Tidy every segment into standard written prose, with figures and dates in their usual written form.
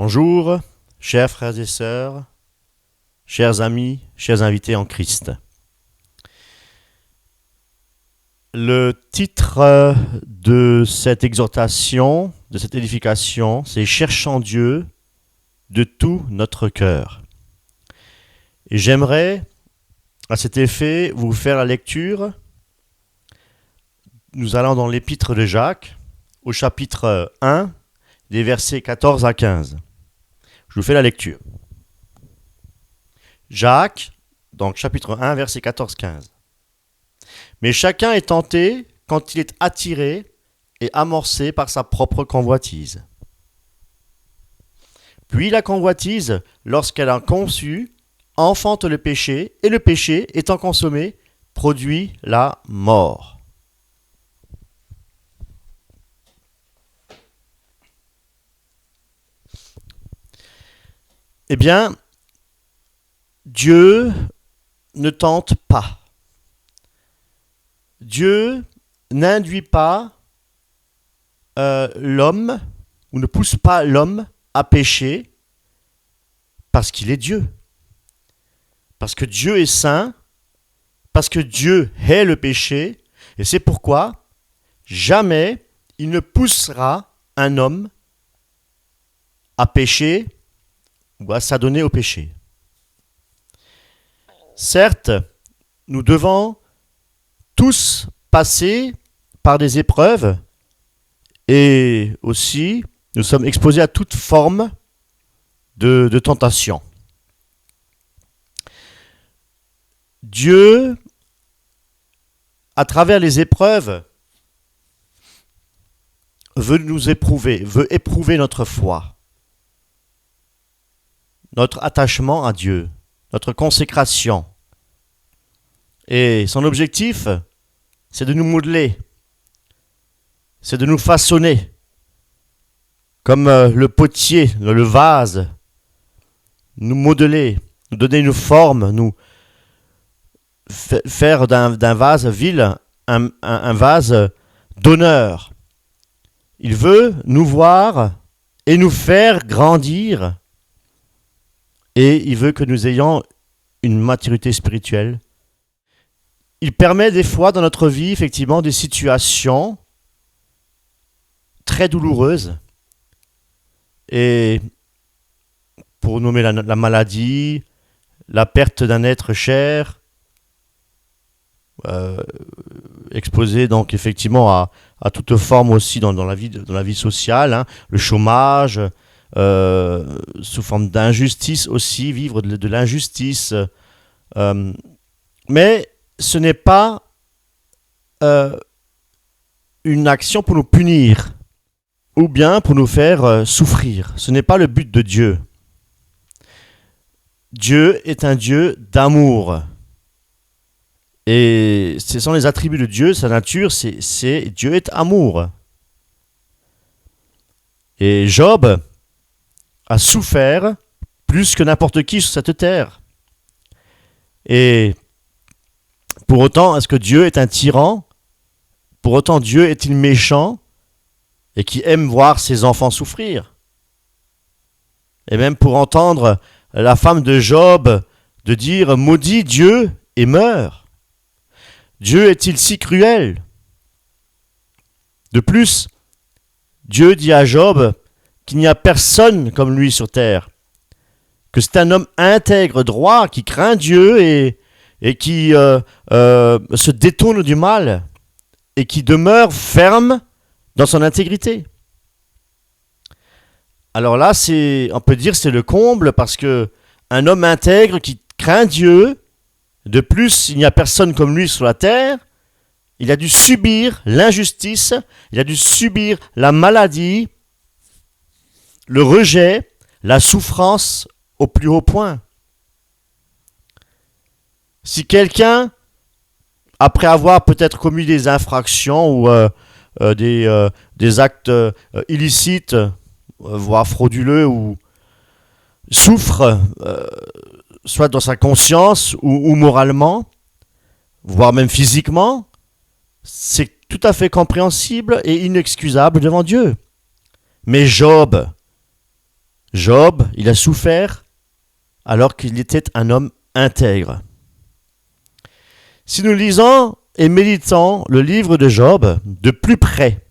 Bonjour, chers frères et sœurs, chers amis, chers invités en Christ. Le titre de cette exhortation, de cette édification, c'est « Cherchant Dieu de tout notre cœur ». Et j'aimerais, à cet effet, vous faire la lecture. Nous allons dans l'épître de Jacques, au chapitre 1, des versets 14 à 15. Je vous fais la lecture. Jacques, donc chapitre 1, versets 14-15. Mais chacun est tenté quand il est attiré et amorcé par sa propre convoitise. Puis la convoitise, lorsqu'elle a conçu, enfante le péché, et le péché, étant consommé, produit la mort. Eh bien, Dieu ne tente pas. Dieu n'induit pas l'homme, ou ne pousse pas l'homme à pécher parce qu'il est Dieu. Parce que Dieu est saint, parce que Dieu hait le péché, et c'est pourquoi jamais il ne poussera un homme à pécher ou à s'adonner au péché. Certes, nous devons tous passer par des épreuves et aussi nous sommes exposés à toute forme de tentation. Dieu, à travers les épreuves, veut nous éprouver, veut éprouver notre foi, notre attachement à Dieu, notre consécration. Et son objectif, c'est de nous modeler, c'est de nous façonner, comme le potier, le vase, nous modeler, nous donner une forme, nous faire d'un vase vil un vase d'honneur. Il veut nous voir et nous faire grandir, et il veut que nous ayons une maturité spirituelle. Il permet des fois dans notre vie, effectivement, des situations très douloureuses. Et pour nommer la maladie, la perte d'un être cher, exposé donc effectivement à toute forme aussi dans la vie sociale, hein, le chômage, sous forme d'injustice aussi, vivre de l'injustice. Mais ce n'est pas une action pour nous punir ou bien pour nous faire souffrir. Ce n'est pas le but de Dieu. Dieu est un Dieu d'amour. Et ce sont les attributs de Dieu, sa nature, c'est Dieu est amour. Et Job a souffert plus que n'importe qui sur cette terre. Et pour autant, est-ce que Dieu est un tyran? Pour autant, Dieu est-il méchant et qui aime voir ses enfants souffrir? Et même pour entendre la femme de Job de dire « Maudit Dieu et meurt ». Dieu est-il si cruel? De plus, Dieu dit à Job qu'il n'y a personne comme lui sur terre, que c'est un homme intègre, droit, qui craint Dieu et qui se détourne du mal et qui demeure ferme dans son intégrité. Alors là, on peut dire c'est le comble parce que un homme intègre qui craint Dieu, de plus, il n'y a personne comme lui sur la terre, il a dû subir l'injustice, il a dû subir la maladie, le rejet, la souffrance au plus haut point. Si quelqu'un, après avoir peut-être commis des infractions ou des actes illicites, voire frauduleux, ou souffre, soit dans sa conscience ou moralement, voire même physiquement, c'est tout à fait compréhensible et inexcusable devant Dieu. Mais Job Job, il a souffert alors qu'il était un homme intègre. Si nous lisons et méditons le livre de Job de plus près,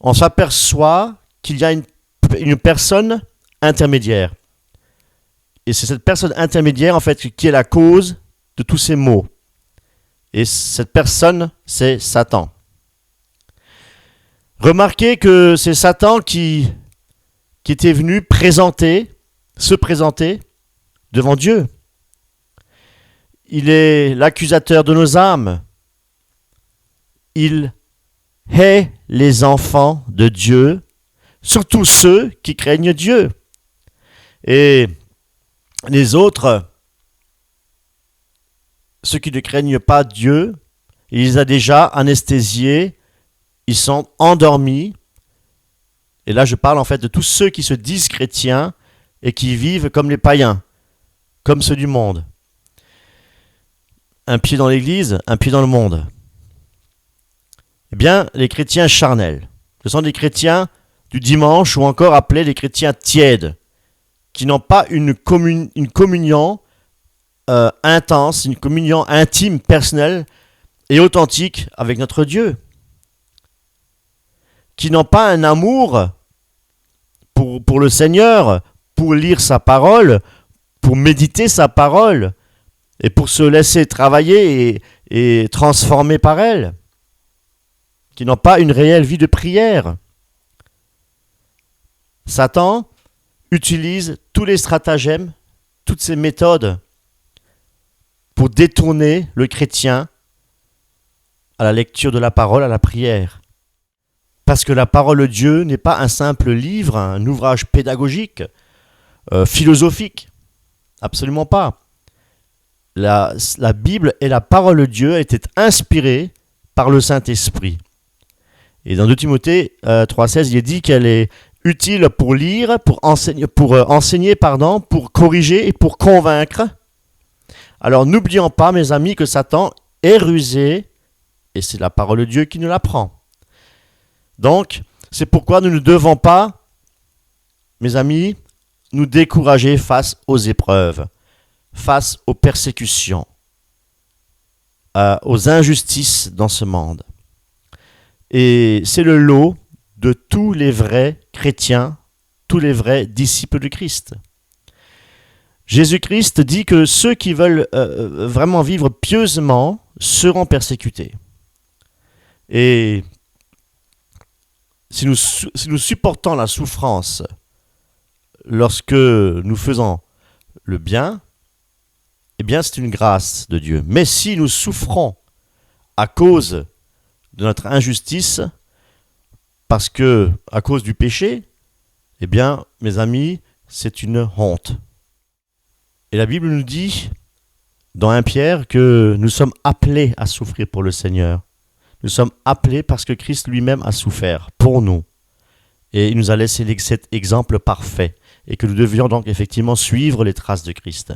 on s'aperçoit qu'il y a une personne intermédiaire. Et c'est cette personne intermédiaire, en fait, qui est la cause de tous ces maux. Et cette personne, c'est Satan. Remarquez que c'est Satan qui était venu se présenter devant Dieu. Il est l'accusateur de nos âmes. Il hait les enfants de Dieu, surtout ceux qui craignent Dieu. Et les autres, ceux qui ne craignent pas Dieu, il les a déjà anesthésiés, ils sont endormis. Et là, je parle en fait de tous ceux qui se disent chrétiens et qui vivent comme les païens, comme ceux du monde. Un pied dans l'église, un pied dans le monde. Eh bien, les chrétiens charnels, ce sont des chrétiens du dimanche ou encore appelés les chrétiens tièdes, qui n'ont pas une communion intense, une communion intime, personnelle et authentique avec notre Dieu, qui n'ont pas un amour pour le Seigneur, pour lire sa parole, pour méditer sa parole, et pour se laisser travailler et transformer par elle, qui n'ont pas une réelle vie de prière. Satan utilise tous les stratagèmes, toutes ces méthodes pour détourner le chrétien à la lecture de la parole, à la prière. Parce que la parole de Dieu n'est pas un simple livre, un ouvrage pédagogique, philosophique. Absolument pas. La Bible et la parole de Dieu étaient inspirées par le Saint-Esprit. Et dans 2 Timothée 3,16, il est dit qu'elle est utile pour lire, pour enseigner, pour corriger et pour convaincre. Alors n'oublions pas, mes amis, que Satan est rusé et c'est la parole de Dieu qui nous l'apprend. Donc, c'est pourquoi nous ne devons pas, mes amis, nous décourager face aux épreuves, face aux persécutions, aux injustices dans ce monde. Et c'est le lot de tous les vrais chrétiens, tous les vrais disciples de Christ. Jésus-Christ dit que ceux qui veulent vraiment vivre pieusement seront persécutés. Et si nous supportons la souffrance lorsque nous faisons le bien, eh bien c'est une grâce de Dieu. Mais si nous souffrons à cause de notre injustice, parce que à cause du péché, eh bien, mes amis, c'est une honte. Et la Bible nous dit, dans 1 Pierre, que nous sommes appelés à souffrir pour le Seigneur. Nous sommes appelés parce que Christ lui-même a souffert pour nous. Et il nous a laissé cet exemple parfait. Et que nous devions donc effectivement suivre les traces de Christ.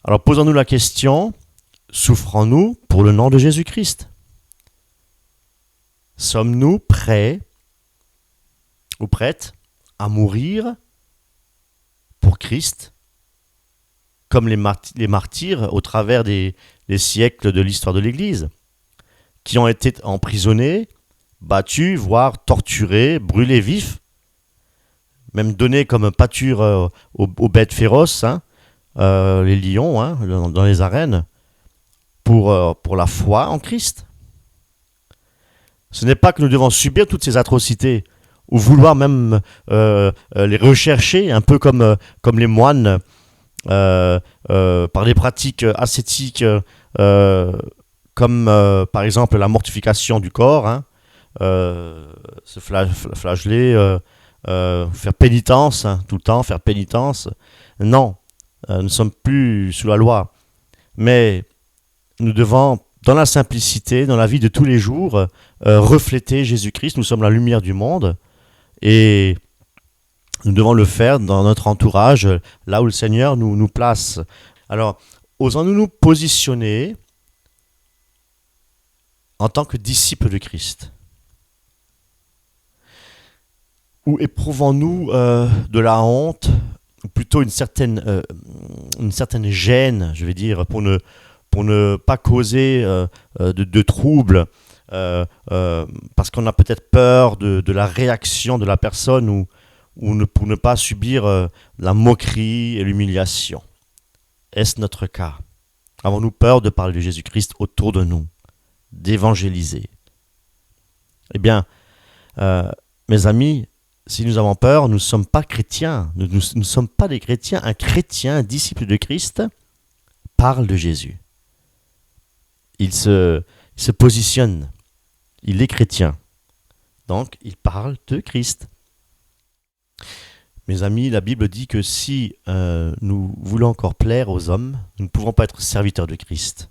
Alors posons-nous la question, souffrons-nous pour le nom de Jésus-Christ ? Sommes-nous prêts ou prêtes à mourir pour Christ, comme les martyrs au travers des siècles de l'histoire de l'Église, qui ont été emprisonnés, battus, voire torturés, brûlés vifs, même donnés comme pâture aux bêtes féroces, les lions, dans les arènes, pour la foi en Christ. Ce n'est pas que nous devons subir toutes ces atrocités, ou vouloir même les rechercher, un peu comme les moines, par des pratiques ascétiques, comme par exemple la mortification du corps, se flageller, faire pénitence, tout le temps, faire pénitence. Non, nous ne sommes plus sous la loi, mais nous devons, dans la simplicité, dans la vie de tous les jours, refléter Jésus-Christ. Nous sommes la lumière du monde et nous devons le faire dans notre entourage, là où le Seigneur nous place. Alors, osons-nous nous positionner en tant que disciples de Christ. Ou éprouvons-nous de la honte, ou plutôt une certaine gêne, je vais dire, pour ne pas causer de troubles, parce qu'on a peut-être peur de la réaction de la personne, pour ne pas subir la moquerie et l'humiliation. Est-ce notre cas? Avons-nous peur de parler de Jésus-Christ autour de nous, d'évangéliser? Eh bien, mes amis, si nous avons peur, nous ne sommes pas chrétiens. Nous ne sommes pas des chrétiens. Un chrétien, un disciple de Christ, parle de Jésus. Il se positionne. Il est chrétien. Donc, il parle de Christ. Mes amis, la Bible dit que si nous voulons encore plaire aux hommes, nous ne pouvons pas être serviteurs de Christ.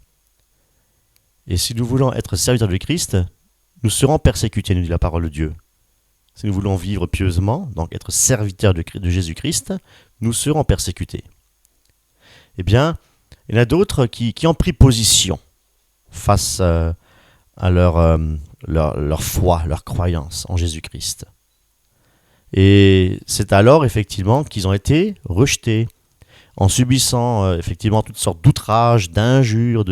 Et si nous voulons être serviteurs de Christ, nous serons persécutés, nous dit la parole de Dieu. Si nous voulons vivre pieusement, donc être serviteurs de Jésus-Christ, nous serons persécutés. Eh bien, il y en a d'autres qui ont pris position face à leur foi, leur croyance en Jésus-Christ. Et c'est alors, effectivement, qu'ils ont été rejetés, en subissant, effectivement, toutes sortes d'outrages, d'injures,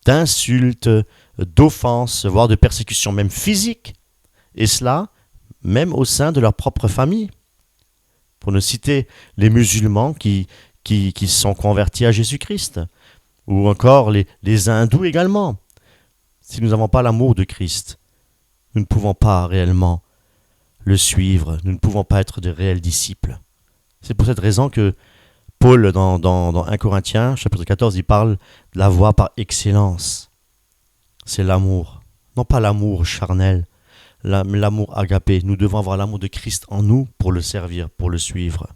d'insultes, d'offenses, voire de persécutions, même physiques. Et cela, même au sein de leur propre famille. Pour ne citer les musulmans qui sont convertis à Jésus-Christ, ou encore les hindous également. Si nous n'avons pas l'amour de Christ, nous ne pouvons pas réellement le suivre, nous ne pouvons pas être de réels disciples. C'est pour cette raison que Paul, dans 1 Corinthiens, chapitre 14, il parle de la voie par excellence. C'est l'amour, non pas l'amour charnel, l'amour agapé. Nous devons avoir l'amour de Christ en nous pour le servir, pour le suivre.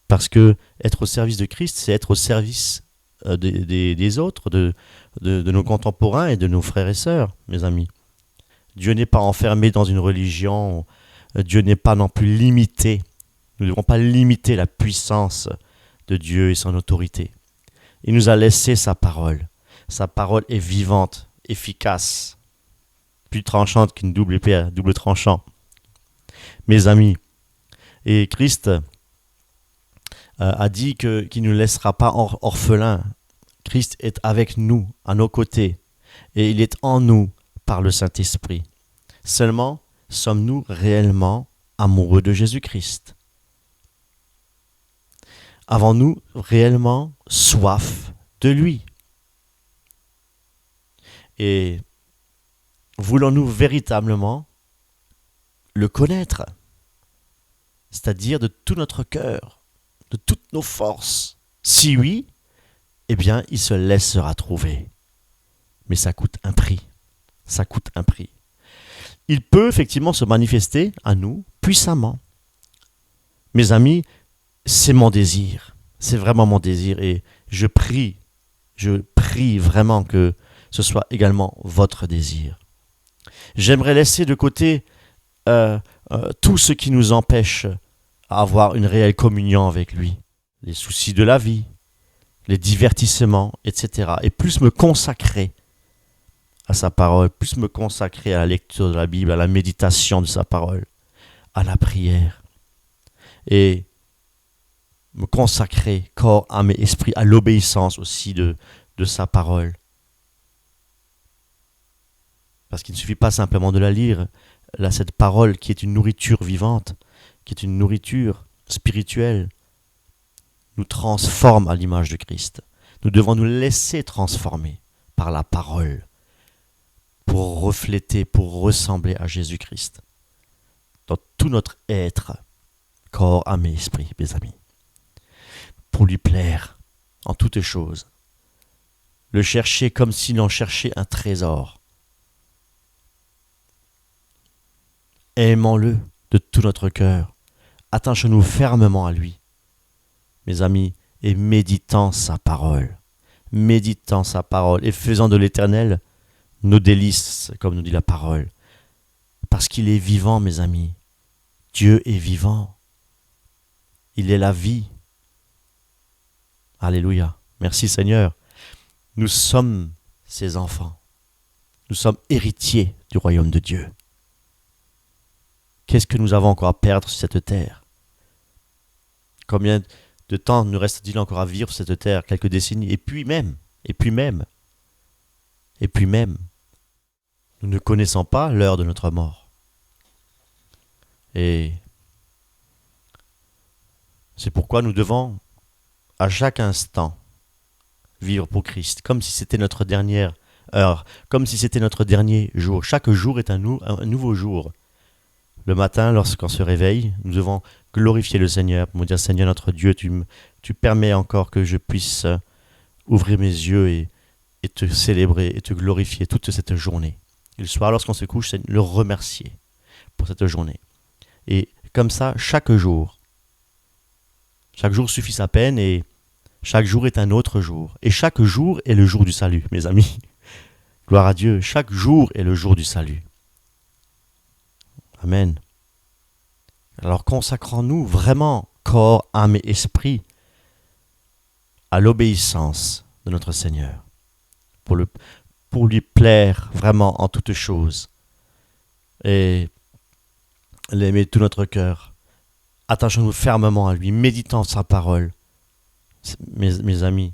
Parce que être au service de Christ, c'est être au service des autres, de nos contemporains et de nos frères et sœurs, mes amis. Dieu n'est pas enfermé dans une religion, Dieu n'est pas non plus limité. Nous ne devons pas limiter la puissance de Dieu et son autorité. Il nous a laissé sa parole. Sa parole est vivante, efficace, plus tranchante qu'une double épée à double tranchant. Mes amis, et Christ a dit qu'il ne nous laissera pas orphelins. Christ est avec nous, à nos côtés, et il est en nous par le Saint-Esprit. Seulement, sommes-nous réellement amoureux de Jésus-Christ? Avons-nous réellement soif de lui? Et voulons-nous véritablement le connaître? C'est-à-dire de tout notre cœur, de toutes nos forces. Si oui, eh bien, il se laissera trouver. Mais ça coûte un prix. Ça coûte un prix. Il peut effectivement se manifester à nous puissamment. Mes amis, c'est mon désir. C'est vraiment mon désir. Et je prie vraiment que ce soit également votre désir. J'aimerais laisser de côté tout ce qui nous empêche à avoir une réelle communion avec lui. Les soucis de la vie, les divertissements, etc. Et plus me consacrer à sa parole, plus me consacrer à la lecture de la Bible, à la méditation de sa parole, à la prière. Et me consacrer corps, âme et esprit à l'obéissance aussi de sa parole. Parce qu'il ne suffit pas simplement de la lire. Là, cette parole qui est une nourriture vivante, qui est une nourriture spirituelle, nous transforme à l'image de Christ. Nous devons nous laisser transformer par la parole pour refléter, pour ressembler à Jésus-Christ dans tout notre être, corps, âme et esprit, mes amis, pour lui plaire en toutes choses, le chercher comme si l'on cherchait un trésor. Aimons-le de tout notre cœur, attachons-nous fermement à lui, mes amis, et méditons sa parole, et faisons de l'Éternel nos délices, comme nous dit la parole, parce qu'il est vivant, mes amis. Dieu est vivant. Il est la vie. Alléluia. Merci Seigneur. Nous sommes ses enfants. Nous sommes héritiers du royaume de Dieu. Qu'est-ce que nous avons encore à perdre sur cette terre? Combien de temps nous reste-t-il encore à vivre sur cette terre? Quelques décennies. Et puis même, nous ne connaissons pas l'heure de notre mort. Et c'est pourquoi nous devons, à chaque instant, vivre pour Christ, comme si c'était notre dernière heure, comme si c'était notre dernier jour. Chaque jour est un nouveau jour. Le matin, lorsqu'on se réveille, nous devons glorifier le Seigneur, pour nous dire, Seigneur notre Dieu, tu permets encore que je puisse ouvrir mes yeux et te célébrer et te glorifier toute cette journée. Et le soir, lorsqu'on se couche, c'est le remercier pour cette journée. Et comme ça, chaque jour suffit sa peine et chaque jour est un autre jour. Et chaque jour est le jour du salut, mes amis. Gloire à Dieu, chaque jour est le jour du salut. Amen. Alors consacrons-nous vraiment, corps, âme et esprit, à l'obéissance de notre Seigneur, pour lui plaire vraiment en toutes choses, et l'aimer de tout notre cœur. Attachons-nous fermement à lui, méditons sa parole, mes amis.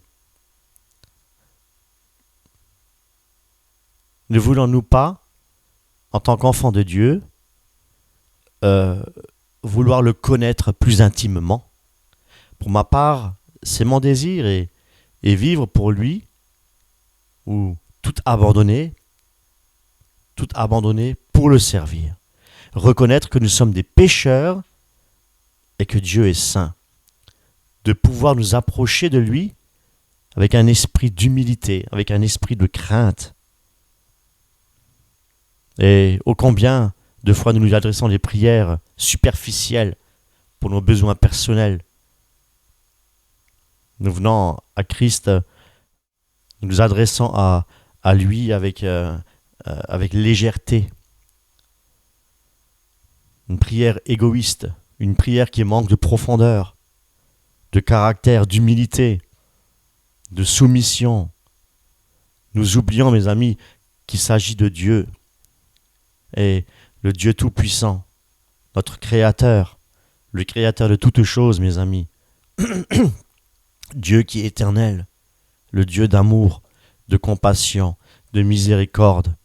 Ne voulons-nous pas, en tant qu'enfants de Dieu, vouloir le connaître plus intimement? Pour ma part, c'est mon désir et vivre pour lui, ou tout abandonner pour le servir. Reconnaître que nous sommes des pécheurs et que Dieu est saint. De pouvoir nous approcher de lui avec un esprit d'humilité, avec un esprit de crainte. Et ô combien de fois nous nous adressons des prières superficielles pour nos besoins personnels. Nous venons à Christ, nous nous adressons à lui avec légèreté. Une prière égoïste, une prière qui manque de profondeur, de caractère, d'humilité, de soumission. Nous oublions, mes amis, qu'il s'agit de Dieu, et le Dieu Tout-Puissant, notre Créateur, le Créateur de toutes choses, mes amis. Dieu qui est éternel, le Dieu d'amour, de compassion, de miséricorde,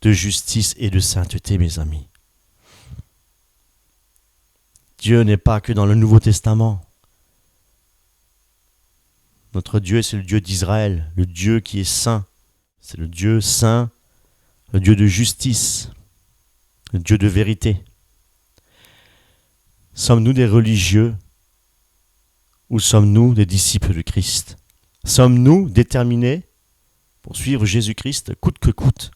de justice et de sainteté, mes amis. Dieu n'est pas que dans le Nouveau Testament. Notre Dieu, c'est le Dieu d'Israël, le Dieu qui est saint. C'est le Dieu saint, le Dieu de justice, le Dieu de vérité. Sommes-nous des religieux ou sommes-nous des disciples de Christ? Sommes-nous déterminés pour suivre Jésus-Christ coûte que coûte?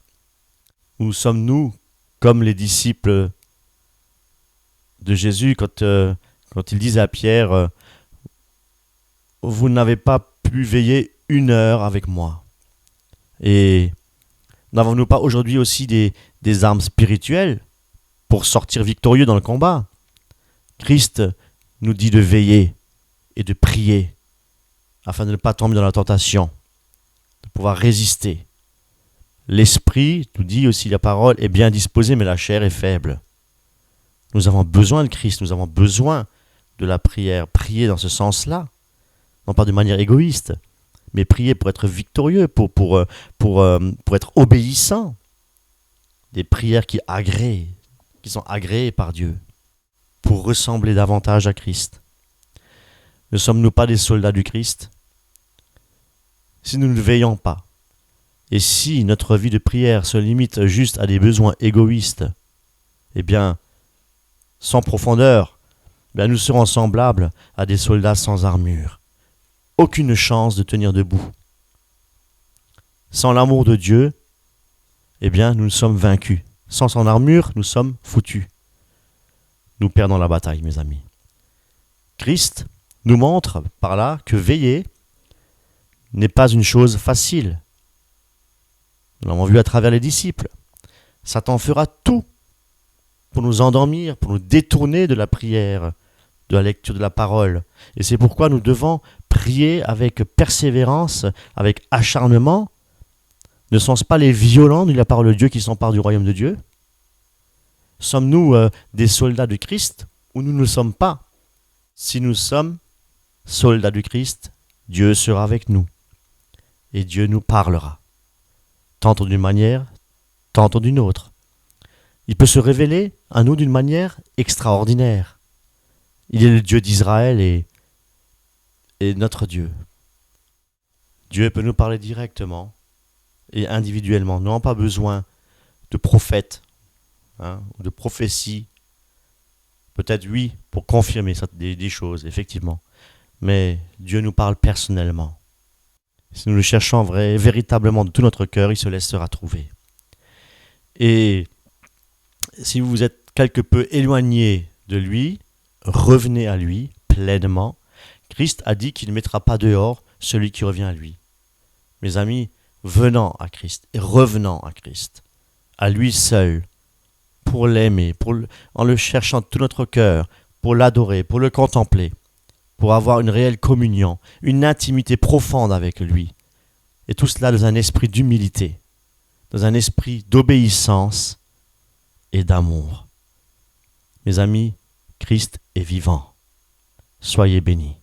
Ou sommes-nous comme les disciples de Jésus quand il disait à Pierre vous n'avez pas pu veiller 1 heure avec moi? Et n'avons-nous pas aujourd'hui aussi des armes spirituelles pour sortir victorieux dans le combat? Christ nous dit de veiller et de prier afin de ne pas tomber dans la tentation, de pouvoir résister. L'esprit, nous dit aussi la parole, est bien disposé, mais la chair est faible. Nous avons besoin de Christ, nous avons besoin de la prière. Prier dans ce sens-là, non pas de manière égoïste, mais prier pour être victorieux, pour être obéissant. Des prières qui sont agréées par Dieu, pour ressembler davantage à Christ. Ne sommes-nous pas des soldats du Christ? Si nous ne veillons pas, et si notre vie de prière se limite juste à des besoins égoïstes, eh bien, sans profondeur, nous serons semblables à des soldats sans armure. Aucune chance de tenir debout. Sans l'amour de Dieu, eh bien, nous sommes vaincus. Sans son armure, nous sommes foutus. Nous perdons la bataille, mes amis. Christ nous montre par là que veiller n'est pas une chose facile. Nous l'avons vu à travers les disciples. Satan fera tout pour nous endormir, pour nous détourner de la prière, de la lecture de la parole. Et c'est pourquoi nous devons prier avec persévérance, avec acharnement. Ne sont-ce pas les violents, dit la parole de Dieu, qui s'emparent du royaume de Dieu? Sommes-nous des soldats du Christ ou nous ne le sommes pas? Si nous sommes soldats du Christ, Dieu sera avec nous et Dieu nous parlera, tantôt d'une manière, tantôt d'une autre. Il peut se révéler à nous d'une manière extraordinaire. Il est le Dieu d'Israël et notre Dieu. Dieu peut nous parler directement et individuellement. Nous n'avons pas besoin de prophètes ou de prophéties. Peut-être oui, pour confirmer des choses, effectivement. Mais Dieu nous parle personnellement. Si nous le cherchons véritablement de tout notre cœur, il se laissera trouver. Et si vous êtes quelque peu éloigné de lui, revenez à lui pleinement. Christ a dit qu'il ne mettra pas dehors celui qui revient à lui. Mes amis, venant à Christ et revenant à Christ, à lui seul, pour l'aimer, en le cherchant de tout notre cœur, pour l'adorer, pour le contempler, pour avoir une réelle communion, une intimité profonde avec lui. Et tout cela dans un esprit d'humilité, dans un esprit d'obéissance et d'amour. Mes amis, Christ est vivant. Soyez bénis.